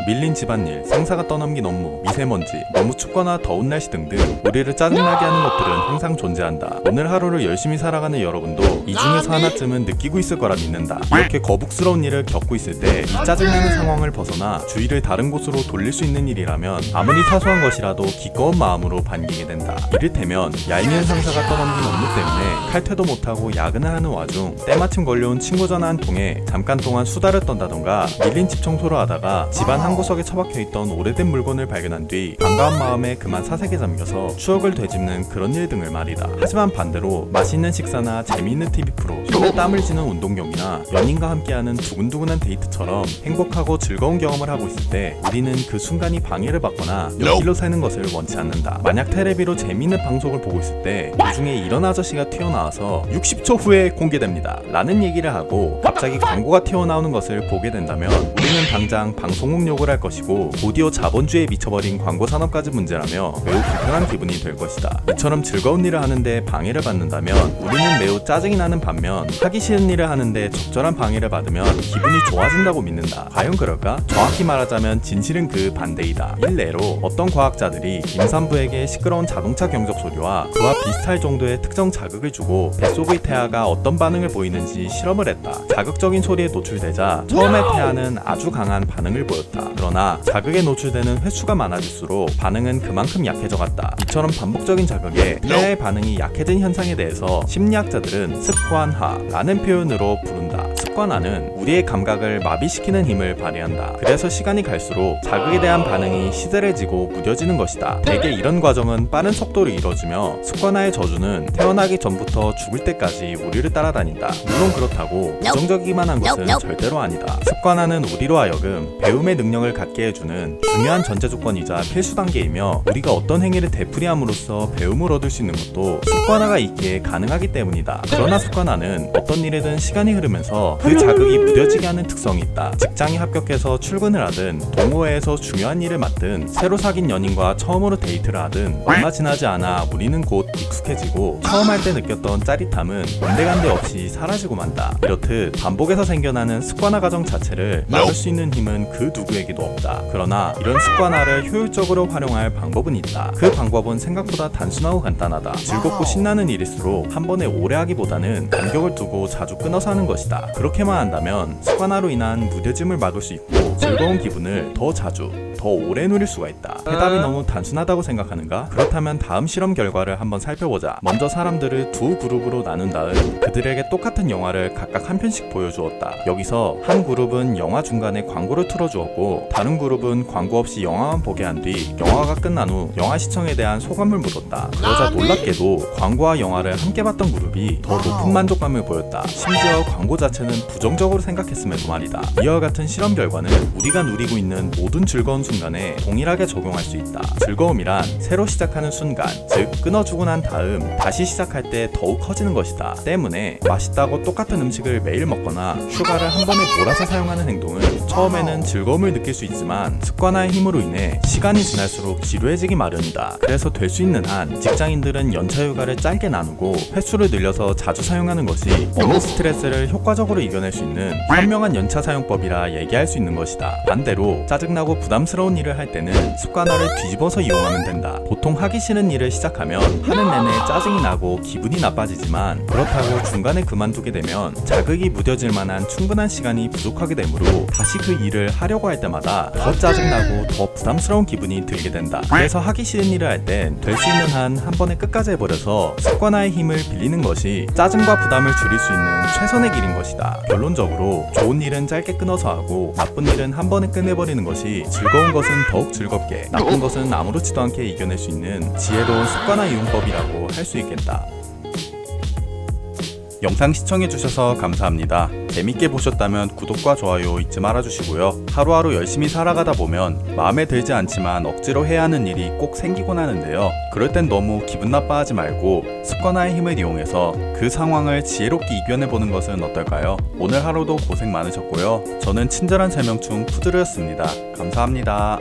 밀린 집안일, 상사가 떠넘긴 업무, 미세먼지, 너무 춥거나 더운 날씨 등등 우리를 짜증나게 하는 것들은 항상 존재한다. 오늘 하루를 열심히 살아가는 여러분도 이 중에서 하나쯤은 느끼고 있을 거라 믿는다. 이렇게 거북스러운 일을 겪고 있을 때 이 짜증나는 상황을 벗어나 주의를 다른 곳으로 돌릴 수 있는 일이라면 아무리 사소한 것이라도 기꺼운 마음으로 반기게 된다. 이를테면 얄미운 상사가 떠넘긴 업무 때문에 칼퇴도 못하고 야근을 하는 와중 때마침 걸려온 친구 전화 한 통에 잠깐 동안 수다를 떤다던가 밀린 집 청소를 하다가 집안 한 구석에 처박혀있던 오래된 물건을 발견한 뒤 반가운 마음에 그만 사색에 잠겨서 추억을 되짚는 그런 일 등을 말이다. 하지만 반대로 맛있는 식사나 재미있는 TV 프로, 손에 땀을 쥐는 운동경이나 연인과 함께하는 두근두근한 데이트처럼 행복하고 즐거운 경험을 하고 있을 때 우리는 그 순간이 방해를 받거나 옆길로 새는 것을 원치 않는다. 만약 테레비로 재미있는 방송을 보고 있을 때 그중에 이런 아저씨가 튀어나와서 60초 후에 공개됩니다 라는 얘기를 하고 갑자기 광고가 튀어나오는 것을 보게 된다면 우리는 당장 방송국 욕을 할 것이고 오디오 자본주의에 미쳐버린 광고 산업까지 문제라며 매우 불편한 기분이 될 것이다. 이처럼 즐거운 일을 하는데 방해를 받는다면 우리는 매우 짜증이 나는 반면 하기 싫은 일을 하는데 적절한 방해를 받으면 기분이 좋아진다고 믿는다. 과연 그럴까? 정확히 말하자면 진실은 그 반대이다. 일례로 어떤 과학자들이 임산부에게 시끄러운 자동차 경적 소리와 그와 비슷할 정도의 특정 자극을 주고 뱃속의 태아가 어떤 반응을 보이는지 실험을 했다. 자극적인 소리에 노출되자 처음에 태아는 아주 강한 반응을 보였다. 그러나 자극에 노출되는 횟수가 많아질수록 반응은 그만큼 약해져갔다. 이처럼 반복적인 자극에 태아의 반응이 약해진 현상에 대해서 심리학자들은 습관화라는 표현으로 부른다. 습관화는 우리의 감각을 마비시키는 힘을 발휘한다. 그래서 시간이 갈수록 자극에 대한 반응이 시들해지고 무뎌지는 것이다. 대개 이런 과정은 빠른 속도로 이루어지며 습관화의 저주는 태어나기 전부터 죽을 때까지 우리를 따라다닌다. 물론 그렇다고 부정적이기만 한 것은 절대로 아니다. 습관화는 우리로 하여금 배움의 능력을 갖게 해주는 중요한 전제 조건이자 필수 단계이며 우리가 어떤 행위를 되풀이함으로써 배움을 얻을 수 있는 것도 습관화가 있기에 가능하기 때문이다. 그러나 습관화는 어떤 일이든 시간이 흐르면서 그 자극이 무뎌지게 하는 특성이 있다. 직장에 합격해서 출근을 하든 동호회에서 중요한 일을 맡든 새로 사귄 연인과 처음으로 데이트를 하든 얼마 지나지 않아 우리는 곧 익숙해지고 처음 할 때 느꼈던 짜릿함은 온데간데 없이 사라지고 만다. 이렇듯 반복해서 생겨나는 습관화 과정 자체를 막을 수 있는 힘은 그 누구에게도 없다. 그러나 이런 습관화를 효율적으로 활용할 방법은 있다. 그 방법은 생각보다 단순하고 간단하다. 즐겁고 신나는 일일수록 한 번에 오래 하기보다는 간격을 두고 자주 끊어서 하는 것이다. 그렇게만 한다면 습관화로 인한 무뎌짐을 막을 수 있고 즐거운 기분을 더 자주, 더 오래 누릴 수가 있다. 해답이 너무 단순하다고 생각하는가? 그렇다면 다음 실험 결과를 한번 살펴보자. 먼저 사람들을 두 그룹으로 나눈 다음 그들에게 똑같은 영화를 각각 한 편씩 보여주었다. 여기서 한 그룹은 영화 중간에 광고를 틀어주었고 다른 그룹은 광고 없이 영화만 보게 한 뒤 영화가 끝난 후 영화 시청에 대한 소감을 물었다. 그러자 놀랍게도 광고와 영화를 함께 봤던 그룹이 더 높은 만족감을 보였다. 심지어 광고 자체는 부정적으로 생각했음에도 말이다. 이와 같은 실험 결과는 우리가 누리고 있는 모든 즐거운 순간에 동일하게 적용할 수 있다. 즐거움이란 새로 시작하는 순간, 즉 끊어주고 난 다음 다시 시작할 때 더욱 커지는 것이다. 때문에 맛있다고 똑같은 음식을 매일 먹거나 휴가를 한 번에 몰아서 사용하는 행동은 처음에는 즐거움을 느낄 수 있지만 습관화의 힘으로 인해 시간이 지날수록 지루해지기 마련이다. 그래서 될 수 있는 한 직장인들은 연차 휴가를 짧게 나누고 횟수를 늘려서 자주 사용하는 것이 업무 스트레스를 효과적으로 이겨낼 수 있는 현명한 연차 사용법이라 얘기할 수 있는 것이다. 반대로 짜증나고 부담스러운 일을 할 때는 습관화를 뒤집어서 이용하면 된다. 보통 하기 싫은 일을 시작하면 하는 내내 짜증이 나고 기분이 나빠지지만 그렇다고 중간에 그만두게 되면 자극이 무뎌질 만한 충분한 시간이 부족하게 되므로 다시 그 일을 하려고 할 때마다 더 짜증나고 더 부담스러운 기분이 들게 된다. 그래서 하기 싫은 일을 할 땐 될 수 있는 한 한 번에 끝까지 해버려서 습관화의 힘을 빌리는 것이 짜증과 부담을 줄일 수 있는 최선의 길인 것이다. 결론적으로 좋은 일은 짧게 끊어서 하고 나쁜 일은 한 번에 끝내버리는 것이 즐거운 것은 더욱 즐겁게, 나쁜 것은 아무렇지도 않게 이겨낼 수 있는 지혜로운 습관화 이용법이라고 할 수 있겠다. 영상 시청해주셔서 감사합니다. 재밌게 보셨다면 구독과 좋아요 잊지 말아주시고요. 하루하루 열심히 살아가다 보면 마음에 들지 않지만 억지로 해야 하는 일이 꼭 생기곤 하는데요. 그럴 땐 너무 기분 나빠하지 말고 습관화의 힘을 이용해서 그 상황을 지혜롭게 이겨내보는 것은 어떨까요? 오늘 하루도 고생 많으셨고요. 저는 친절한 설명충 푸드르였습니다. 감사합니다.